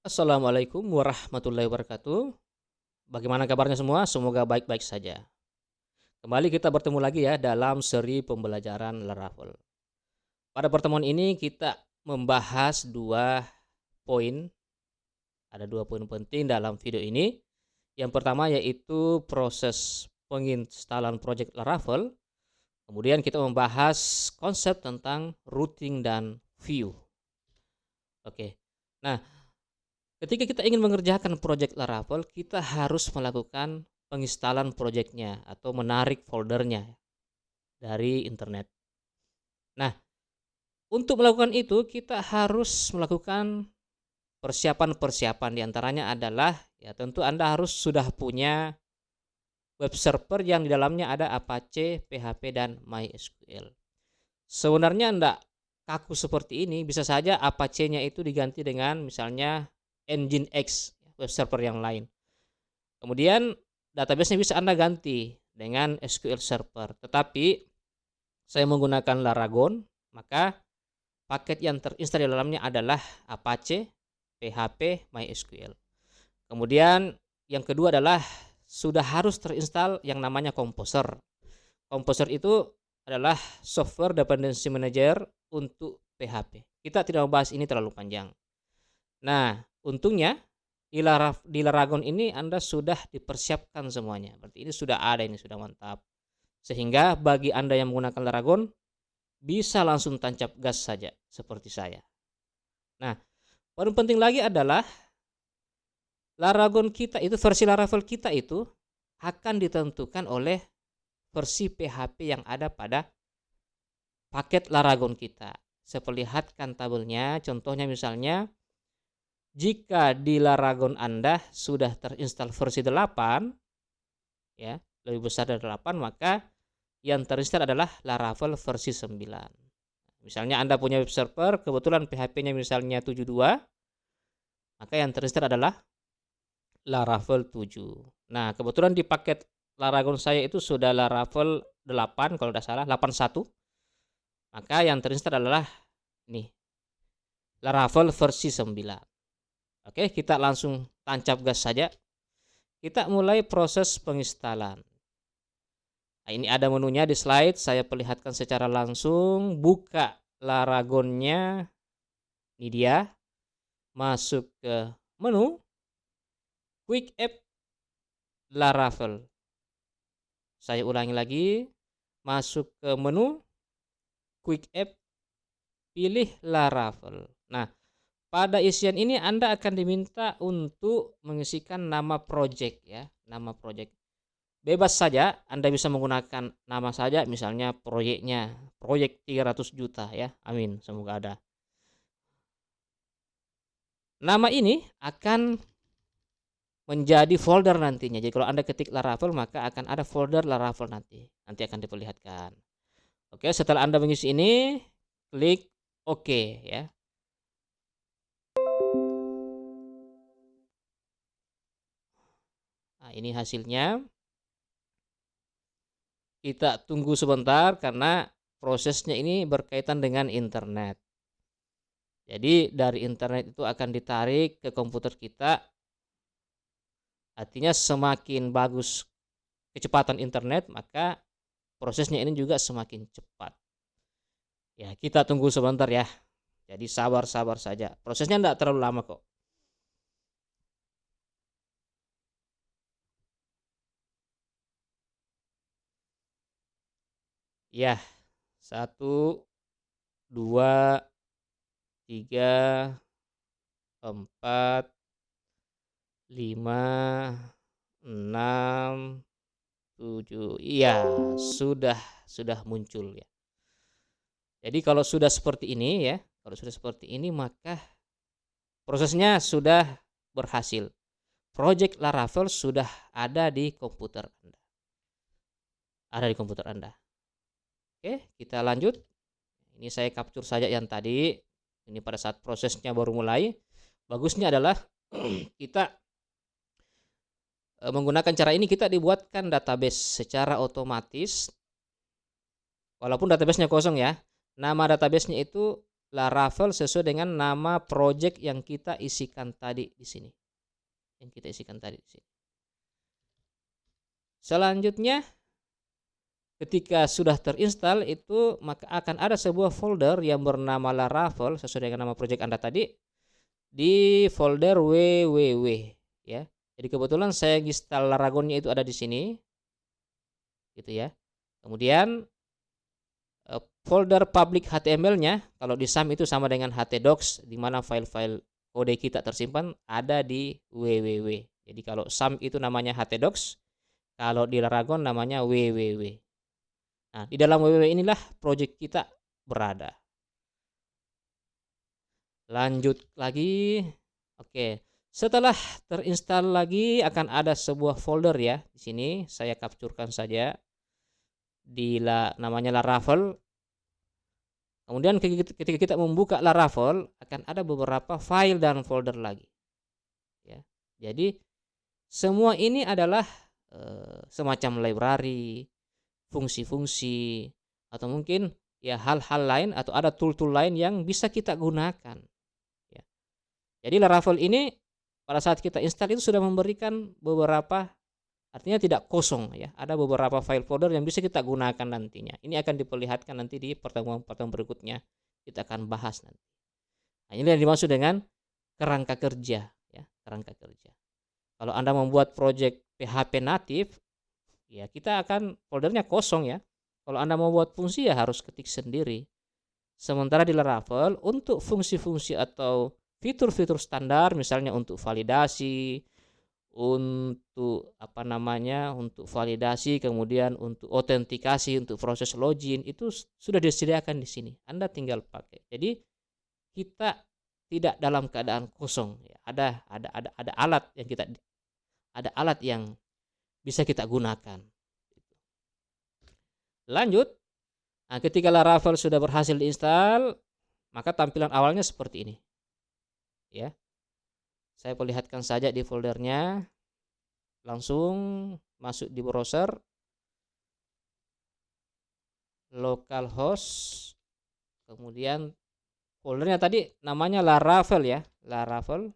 Assalamualaikum warahmatullahi wabarakatuh. Bagaimana kabarnya semua? Semoga baik-baik saja. Kembali kita bertemu lagi ya dalam seri pembelajaran Laravel. Pada pertemuan ini kita membahas poin, ada dua poin penting dalam video ini. Yang pertama yaitu proses penginstalan project Laravel. Kemudian kita membahas konsep tentang routing dan view. Oke. Nah, ketika kita ingin mengerjakan project Laravel, kita harus melakukan penginstalan projectnya atau menarik foldernya dari internet. Nah, untuk melakukan itu kita harus melakukan persiapan-persiapan. Di antaranya adalah ya tentu Anda harus sudah punya web server yang di dalamnya ada Apache, PHP, dan MySQL. Sebenarnya Anda kaku seperti ini, bisa saja Apache-nya itu diganti dengan misalnya Nginx, web server yang lain. Kemudian database-nya bisa Anda ganti dengan SQL Server. Tetapi saya menggunakan Laragon, maka paket yang terinstall di dalamnya adalah Apache, PHP, MySQL. Kemudian yang kedua adalah sudah harus terinstall yang namanya Composer. Composer itu adalah software dependency manager untuk PHP. Kita tidak membahas ini terlalu panjang. Nah, untungnya di Laragon ini Anda sudah dipersiapkan semuanya. Berarti ini sudah ada, ini sudah mantap. Sehingga bagi Anda yang menggunakan Laragon bisa langsung tancap gas saja seperti saya. Nah, paling penting lagi adalah Laragon kita itu, versi Laravel kita itu akan ditentukan oleh versi PHP yang ada pada paket Laragon kita. Saya perlihatkan tabelnya, contohnya misalnya jika di Laragon Anda sudah terinstall versi 8, ya, lebih besar dari 8, maka yang terinstall adalah Laravel versi 9. Misalnya Anda punya web server, kebetulan PHP-nya misalnya 72, maka yang terinstall adalah Laravel 7. Nah, kebetulan di paket Laragon saya itu sudah Laravel 8, kalau tidak salah, 81. Maka yang terinstall adalah nih, Laravel versi 9. Oke, kita langsung tancap gas saja. Kita mulai proses penginstalan. Nah, ini ada menunya di slide, saya perlihatkan secara langsung. Buka Laragonnya, ini dia. Masuk ke menu Quick App Laravel. Saya ulangi lagi, masuk ke menu Quick App, pilih Laravel. Nah, pada isian ini Anda akan diminta untuk mengisikan nama project ya, nama project. Bebas saja, Anda bisa menggunakan nama saja, misalnya proyeknya, proyek 300 juta ya. Amin, semoga ada. Nama ini akan menjadi folder nantinya. Jadi kalau Anda ketik Laravel, maka akan ada folder Laravel nanti. Nanti akan diperlihatkan. Oke, setelah Anda mengisi ini, klik OK ya. Nah, ini hasilnya. Kita tunggu sebentar karena prosesnya ini berkaitan dengan internet. Jadi dari internet itu akan ditarik ke komputer kita. Artinya semakin bagus kecepatan internet, maka prosesnya ini juga semakin cepat. Ya, kita tunggu sebentar ya. Jadi sabar-sabar saja. Prosesnya tidak terlalu lama kok. Ya, 1, 2, 3, 4, 5, 6, 7. Iya, sudah muncul ya. Jadi kalau sudah seperti ini ya, maka prosesnya sudah berhasil. Project Laravel sudah ada di komputer Anda. Oke, kita lanjut. Ini saya capture saja yang tadi. Ini pada saat prosesnya baru mulai. Bagusnya adalah kita menggunakan cara ini, kita dibuatkan database secara otomatis. Walaupun databasenya kosong ya. Nama databasenya itu Laravel sesuai dengan nama project yang kita isikan tadi di sini. Selanjutnya, ketika sudah terinstall itu, maka akan ada sebuah folder yang bernama Laravel sesuai dengan nama project Anda tadi di folder www ya. Jadi kebetulan saya install Laragonnya itu ada di sini. Gitu ya. Kemudian folder public HTML-nya kalau di SAM itu sama dengan htdocs, di mana file-file kode kita tersimpan ada di www. Jadi kalau SAM itu namanya htdocs, kalau di Laragon namanya www. Nah, di dalam www inilah project kita berada. Lanjut lagi. Oke. Setelah terinstall lagi akan ada sebuah folder ya. Di sini saya capturekan saja. Namanya Laravel. Kemudian ketika kita membuka Laravel akan ada beberapa file dan folder lagi. Ya. Jadi semua ini adalah semacam library, fungsi-fungsi, atau mungkin ya hal-hal lain atau ada tool-tool lain yang bisa kita gunakan. Ya. Jadi Laravel ini pada saat kita install itu sudah memberikan beberapa, artinya tidak kosong ya, ada beberapa file folder yang bisa kita gunakan nantinya. Ini akan diperlihatkan nanti di pertemuan-pertemuan berikutnya, kita akan bahas nanti. Nah, ini yang dimaksud dengan kerangka kerja ya, kerangka kerja. Kalau Anda membuat project PHP native, ya kita akan foldernya kosong ya. Kalau Anda mau buat fungsi ya harus ketik sendiri. Sementara di Laravel untuk fungsi-fungsi atau fitur-fitur standar, misalnya untuk validasi, untuk untuk validasi, kemudian untuk autentikasi, untuk proses login, itu sudah disediakan di sini. Anda tinggal pakai. Jadi kita tidak dalam keadaan kosong ya. Ada alat yang bisa kita gunakan. Lanjut. Nah, ketika Laravel sudah berhasil diinstal, maka tampilan awalnya seperti ini. Ya. Saya perlihatkan saja di foldernya. Langsung masuk di browser, localhost, kemudian foldernya tadi namanya Laravel ya, Laravel,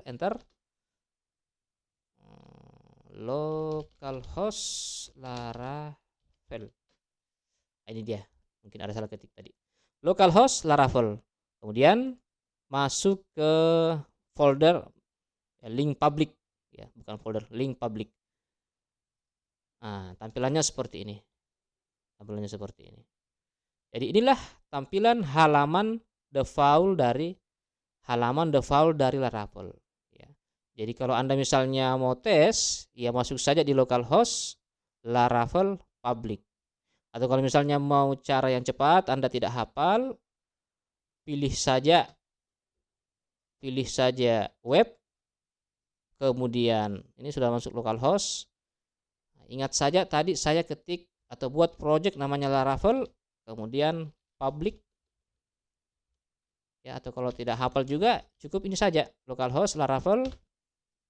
enter, localhost Laravel. Ini dia, mungkin ada salah ketik tadi, localhost Laravel. Kemudian masuk ke folder link public ya, bukan folder, link public. Nah, tampilannya seperti ini. Jadi inilah tampilan halaman default dari Laravel ya. Jadi kalau Anda misalnya mau tes, ya masuk saja di localhost Laravel public. Atau kalau misalnya mau cara yang cepat, Anda tidak hafal, pilih saja web, kemudian ini sudah masuk localhost. Ingat saja tadi saya ketik atau buat project namanya Laravel, kemudian public ya, atau kalau tidak hafal juga cukup ini saja, localhost Laravel.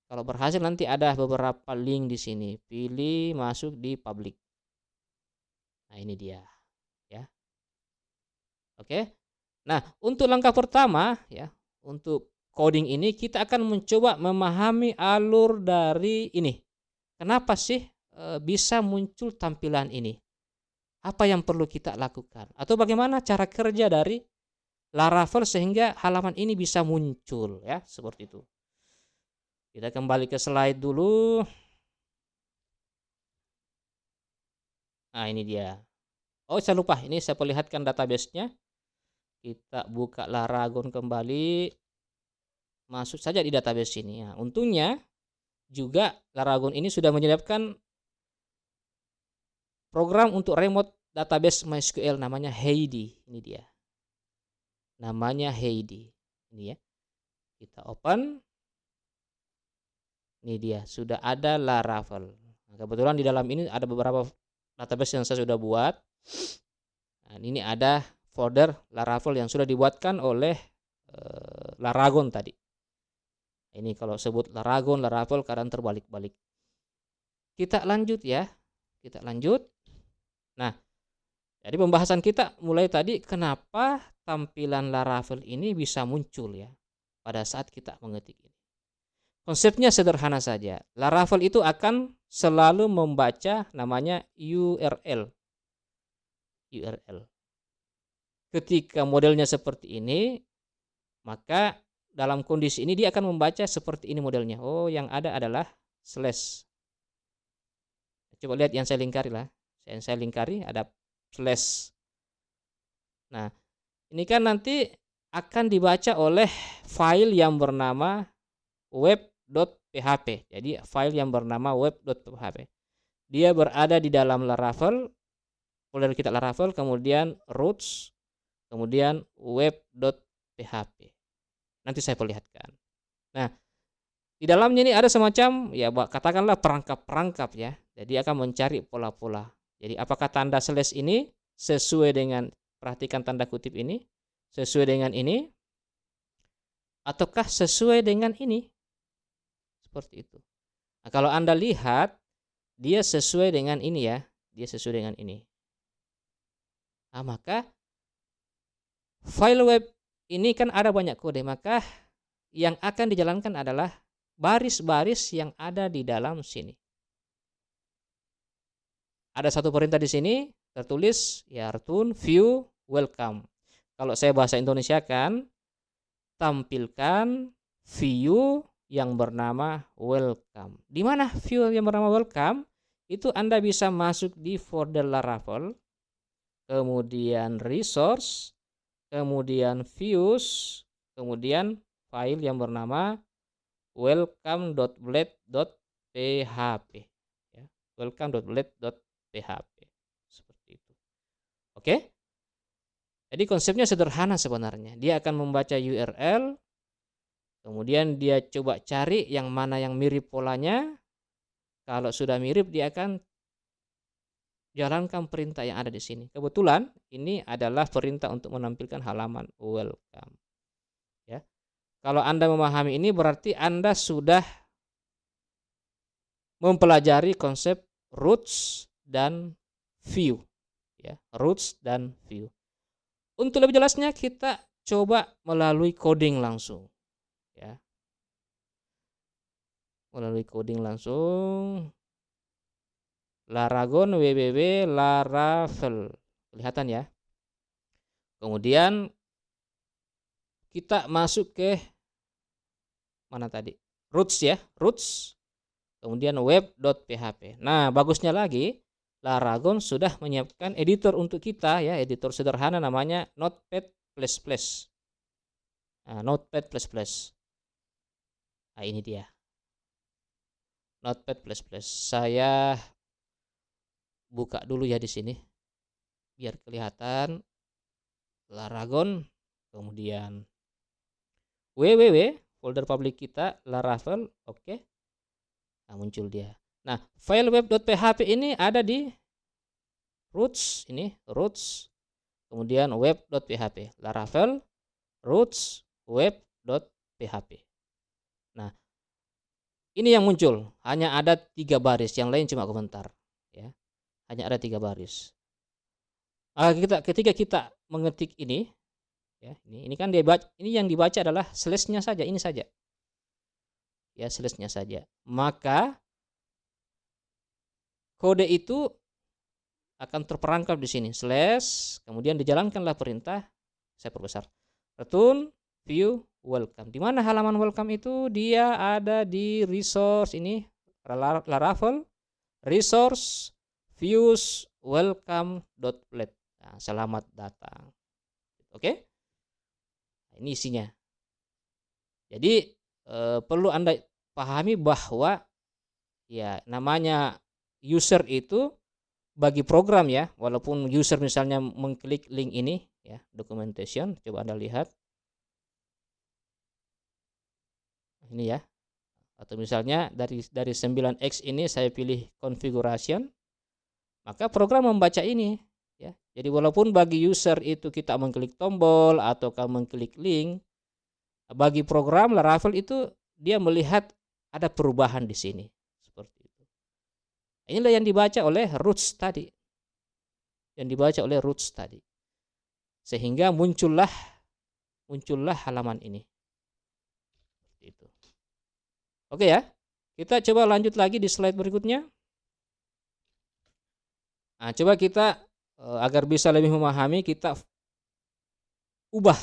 Kalau berhasil nanti ada beberapa link di sini, pilih masuk di public. Nah, ini dia ya. Oke. Nah, untuk langkah pertama ya, untuk coding ini kita akan mencoba memahami alur dari ini. Kenapa sih bisa muncul tampilan ini? Apa yang perlu kita lakukan? Atau bagaimana cara kerja dari Laravel sehingga halaman ini bisa muncul ya, seperti itu. Kita kembali ke slide dulu. Nah, ini dia. Oh, saya lupa, ini saya perlihatkan database-nya. Kita buka Laragon kembali. Masuk saja di database ini. Nah, untungnya juga Laragon ini sudah menyediakan program untuk remote database MySQL namanya Heidi. Ini dia. Namanya Heidi. Ini ya. Kita open. Ini dia, sudah ada Laravel. Nah, kebetulan di dalam ini ada beberapa database yang saya sudah buat. Nah, ini ada folder Laravel yang sudah dibuatkan oleh Laragon tadi. Ini kalau sebut Laragon, Laravel kadang terbalik-balik. Kita lanjut ya. Kita lanjut. Nah, jadi pembahasan kita mulai tadi kenapa tampilan Laravel ini bisa muncul ya pada saat kita mengetik ini. Konsepnya sederhana saja. Laravel itu akan selalu membaca namanya URL. Ketika modelnya seperti ini, maka dalam kondisi ini dia akan membaca seperti ini modelnya. Oh, yang ada adalah slash. Coba lihat yang saya lingkari lah. Yang saya lingkari ada slash. Nah, ini kan nanti akan dibaca oleh file yang bernama web.php. Jadi file yang bernama web.php. Dia berada di dalam Laravel, folder kita Laravel, kemudian roots, kemudian web.php. Nanti saya perlihatkan. Nah, di dalamnya ini ada semacam ya katakanlah perangkap-perangkap ya. Jadi akan mencari pola-pola. Jadi apakah tanda slash ini sesuai dengan, perhatikan tanda kutip ini, sesuai dengan ini, ataukah sesuai dengan ini? Seperti itu. Nah, kalau Anda lihat dia sesuai dengan ini ya, dia sesuai dengan ini. Nah, maka file web ini kan ada banyak kode, maka yang akan dijalankan adalah baris-baris yang ada di dalam sini. Ada satu perintah di sini tertulis ya return view welcome. Kalau saya bahasa Indonesia kan tampilkan view yang bernama welcome. Di mana view yang bernama welcome? Itu Anda bisa masuk di folder Laravel, kemudian resource, kemudian views, kemudian file yang bernama welcome.blade.php ya, welcome.blade.php seperti itu. Oke? Jadi konsepnya sederhana sebenarnya. Dia akan membaca URL, kemudian dia coba cari yang mana yang mirip polanya. Kalau sudah mirip, dia akan jalankan perintah yang ada di sini. Kebetulan ini adalah perintah untuk menampilkan halaman welcome. Ya. Kalau Anda memahami ini berarti Anda sudah mempelajari konsep roots dan view. Ya, roots dan view. Untuk lebih jelasnya kita coba melalui coding langsung. Ya. Melalui coding langsung. Laragon www Laravel. Kelihatan ya. Kemudian kita masuk ke mana tadi? Roots ya, roots. Kemudian web.php. Nah, bagusnya lagi Laragon sudah menyiapkan editor untuk kita ya, editor sederhana namanya Notepad++. Nah, Notepad++. Nah, ini dia. Notepad++. Saya buka dulu ya di sini biar kelihatan Laragon, kemudian www folder publik kita Laravel, oke. Nah, muncul dia. Nah, file web.php ini ada di roots, ini roots, kemudian web.php, Laravel, roots, web.php. Nah, ini yang muncul, hanya ada 3 baris, yang lain cuma komentar ya. Hanya ada 3 baris. Ketika kita mengetik ini ya, ini kan dia baca, ini yang dibaca adalah slash-nya saja, ini saja. Ya, slash-nya saja. Maka kode itu akan terperangkap di sini, slash, kemudian dijalankanlah perintah, saya perbesar. Return view welcome. Di mana halaman welcome itu? Dia ada di resource ini, Laravel, resource, views, welcome.blade. Nah, selamat datang. Oke? Nah, ini isinya. Jadi perlu Anda pahami bahwa ya namanya user itu bagi program ya, walaupun user misalnya mengklik link ini ya, documentation, coba Anda lihat. Ini ya. Atau misalnya dari 9X ini saya pilih configuration, maka program membaca ini ya. Jadi walaupun bagi user itu kita mengklik tombol atau mengklik link, bagi program Laravel itu dia melihat ada perubahan di sini seperti itu. Inilah yang dibaca oleh roots tadi. Yang dibaca oleh roots tadi. sehingga muncullah halaman ini. Itu. Oke ya. Kita coba lanjut lagi di slide berikutnya. Nah, coba kita agar bisa lebih memahami, kita ubah.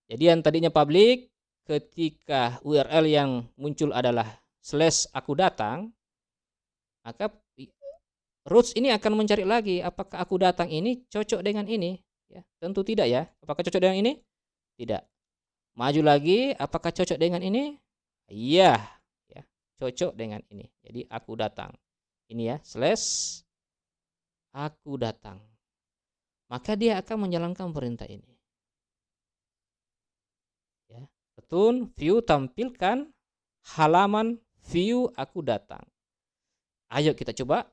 Jadi yang tadinya public, ketika URL yang muncul adalah /aku datang, maka roots ini akan mencari lagi apakah aku datang ini cocok dengan ini. Ya, tentu tidak ya. Apakah cocok dengan ini? Tidak. Maju lagi, apakah cocok dengan ini? Iya, ya, cocok dengan ini. Jadi aku datang. Ini ya, /aku datang. Maka dia akan menjalankan perintah ini. Ya, betul, view tampilkan halaman view aku datang. Ayo kita coba.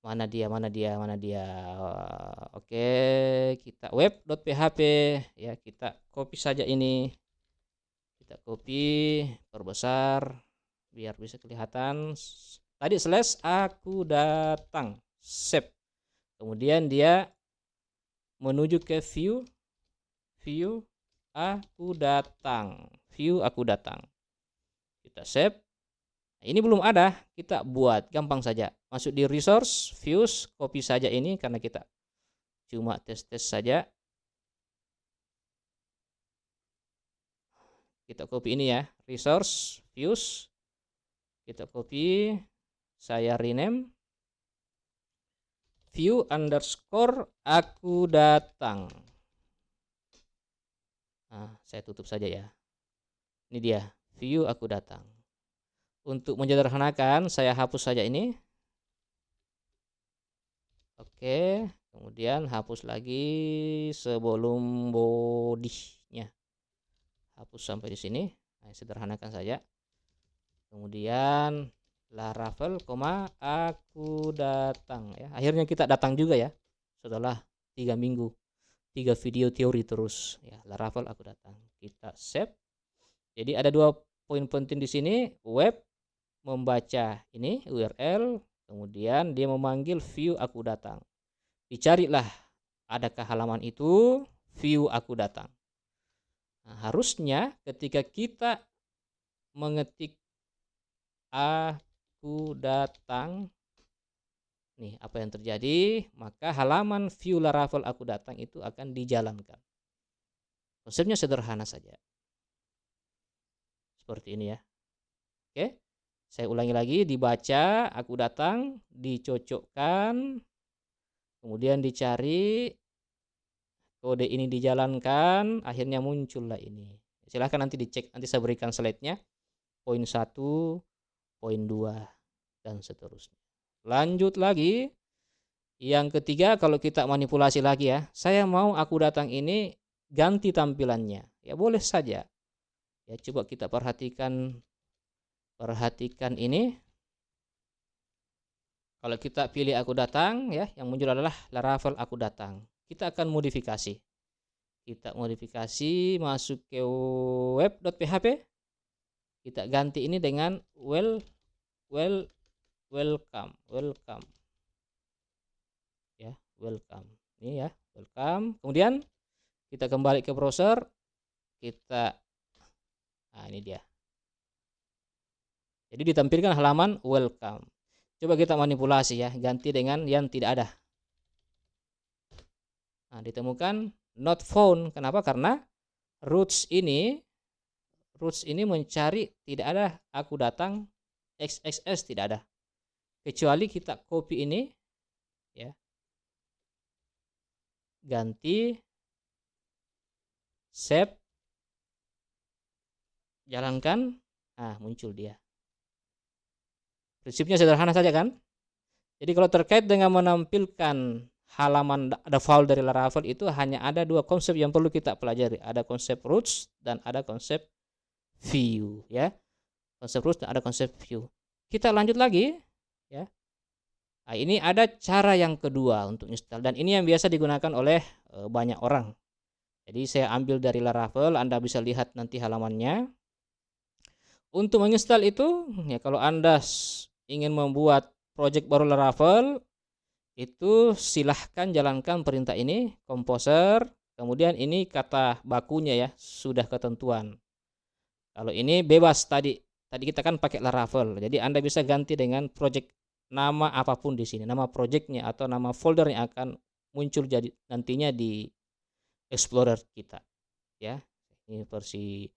Mana dia? Oke, kita web.php ya, kita copy saja ini. Kita copy, perbesar biar bisa kelihatan. Tadi /aku datang, save. Kemudian dia menuju ke view aku datang. Kita save. Ini belum ada, kita buat gampang saja. Masuk di resource, views, copy saja ini karena kita cuma tes saja. Kita copy ini ya, resource, views. Kita copy, saya rename view underscore aku datang. Nah, saya tutup saja ya. Ini dia, view aku datang. Untuk menyederhanakan, saya hapus saja ini. Oke, kemudian hapus lagi sebelum body-nya. Hapus sampai di sini. Nah, sederhanakan saja. Kemudian Laravel, aku datang ya. Akhirnya kita datang juga ya. Setelah 3 minggu, 3 video teori terus ya. Laravel aku datang. Kita save. Jadi ada 2 poin penting di sini. Web membaca ini URL, kemudian dia memanggil view aku datang. Dicarilah adakah halaman itu view aku datang. Nah, harusnya ketika kita mengetik aku datang, nih apa yang terjadi, maka halaman view Laravel aku datang itu akan dijalankan. Konsepnya sederhana saja. Seperti ini ya. Oke. Saya ulangi lagi, dibaca aku datang, dicocokkan, kemudian dicari, kode ini dijalankan, akhirnya muncullah ini. Silahkan nanti dicek, nanti saya berikan slide-nya, poin 1, poin 2, dan seterusnya. Lanjut lagi, yang ketiga, kalau kita manipulasi lagi ya, saya mau aku datang ini ganti tampilannya, ya boleh saja. Ya coba kita perhatikan ini. Kalau kita pilih aku datang ya, yang muncul adalah Laravel aku datang. Kita akan modifikasi. Kita modifikasi, masuk ke web.php. Kita ganti ini dengan welcome. Ya, welcome. Ini ya, welcome. Kemudian kita kembali ke browser. Nah, ini dia. Jadi ditampilkan halaman welcome. Coba kita manipulasi ya, ganti dengan yang tidak ada. Nah, ditemukan not found. Kenapa? Karena roots ini mencari tidak ada aku datang XXS, tidak ada. Kecuali kita copy ini ya. Ganti, save, jalankan. Nah, muncul dia. Prinsipnya sederhana saja kan? Jadi kalau terkait dengan menampilkan halaman default dari Laravel itu hanya ada 2 konsep yang perlu kita pelajari. Ada konsep roots dan ada konsep view ya. Konsep roots dan ada konsep view. Kita lanjut lagi ya. Nah, ini ada cara yang kedua untuk install dan ini yang biasa digunakan oleh banyak orang. Jadi saya ambil dari Laravel, Anda bisa lihat nanti halamannya. Untuk menginstal itu ya, kalau Anda ingin membuat project baru Laravel, itu silahkan jalankan perintah ini, composer, kemudian ini kata bakunya ya, sudah ketentuan. Kalau ini bebas tadi kita kan pakai Laravel, jadi Anda bisa ganti dengan project nama apapun di sini, nama projectnya atau nama folder yang akan muncul jadi nantinya di Explorer kita, ya. Ini versi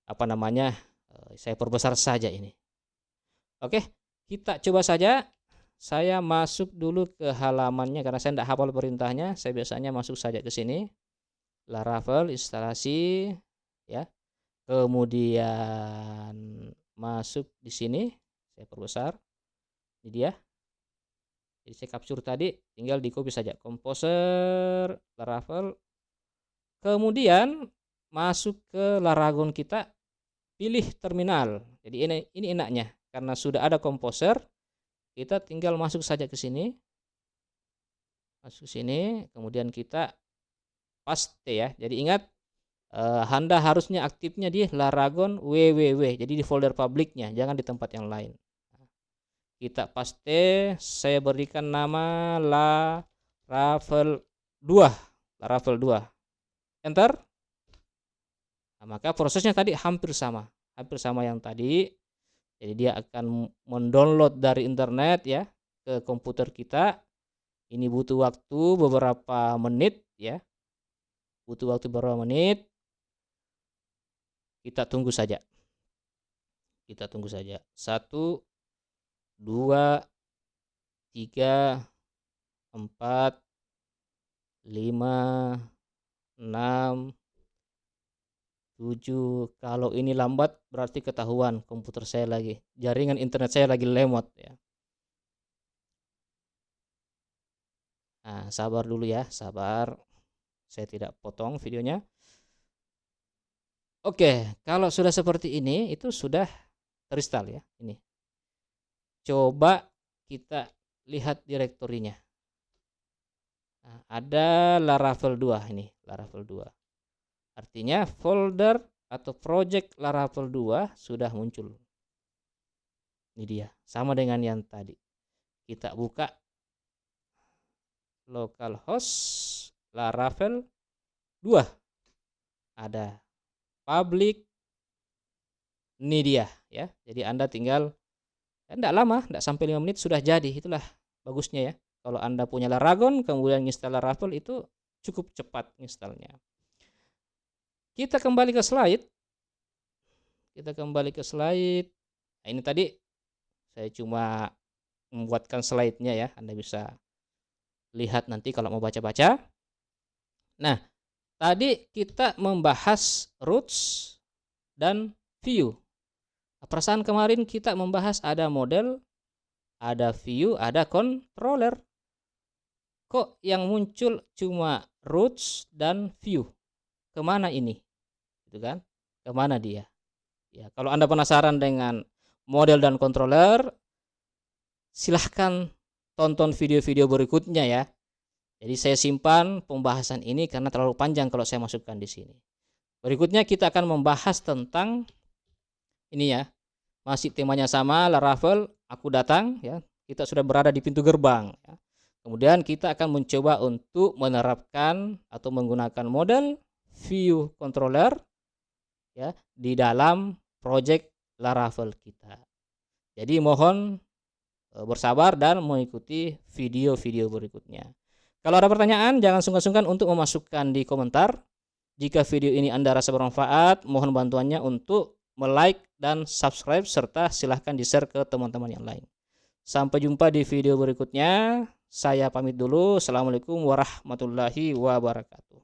apa namanya? Saya perbesar saja ini. Oke, kita coba saja. Saya masuk dulu ke halamannya karena saya tidak hafal perintahnya. Saya biasanya masuk saja ke sini, Laravel instalasi, ya. Kemudian masuk di sini, saya perbesar. Ini dia. Jadi saya capture tadi, tinggal di copy saja. Composer Laravel. Kemudian masuk ke Laragon kita, pilih terminal. Jadi ini enaknya karena sudah ada composer, kita tinggal masuk saja ke sini. Masuk sini, kemudian kita paste ya. Jadi ingat Anda harusnya aktifnya di Laragon www. Jadi di folder publiknya, jangan di tempat yang lain. Kita paste, saya berikan nama Laravel 2. Laravel 2. Enter. Nah, maka prosesnya tadi hampir sama yang tadi. Jadi dia akan mendownload dari internet ya ke komputer kita. Ini butuh waktu beberapa menit ya. Butuh waktu beberapa menit. Kita tunggu saja. 1, 2, 3, 4, 5, 6, 7. Kalau ini lambat berarti ketahuan komputer saya lagi, jaringan internet saya lagi lemot ya. Nah, sabar dulu ya, sabar. Saya tidak potong videonya. Oke, kalau sudah seperti ini itu sudah terinstall ya. Ini. Coba kita lihat direktorinya. Nah, ada Laravel 2 ini, Laravel 2. Artinya folder atau project Laravel 2 sudah muncul. Ini dia, sama dengan yang tadi. Kita buka localhost Laravel 2. Ada public. Ini dia ya. Jadi Anda tinggal tidak lama, tidak sampai 5 menit sudah jadi. Itulah bagusnya ya. Kalau Anda punya Laragon kemudian install Laravel itu cukup cepat installnya. Kita kembali ke slide. Nah, ini tadi saya cuma membuatkan slide-nya ya. Anda bisa lihat nanti kalau mau baca-baca. Nah, tadi kita membahas roots dan view. Perasaan kemarin kita membahas ada model, ada view, ada controller. Kok yang muncul cuma roots dan view? Kemana ini? Gitu kan? Kemana dia? Ya, kalau Anda penasaran dengan model dan controller, silahkan tonton video-video berikutnya ya. Jadi saya simpan pembahasan ini karena terlalu panjang kalau saya masukkan di sini. Berikutnya kita akan membahas tentang ini ya. Masih temanya sama, Laravel, aku datang ya. Kita sudah berada di pintu gerbang ya. Kemudian kita akan mencoba untuk menerapkan atau menggunakan model view controller ya di dalam project Laravel kita. Jadi mohon bersabar dan mengikuti video-video berikutnya. Kalau ada pertanyaan, jangan sungkan-sungkan untuk memasukkan di komentar. Jika video ini Anda rasa bermanfaat, mohon bantuannya untuk like dan subscribe, serta silahkan di-share ke teman-teman yang lain. Sampai jumpa di video berikutnya. Saya pamit dulu. Assalamualaikum warahmatullahi wabarakatuh.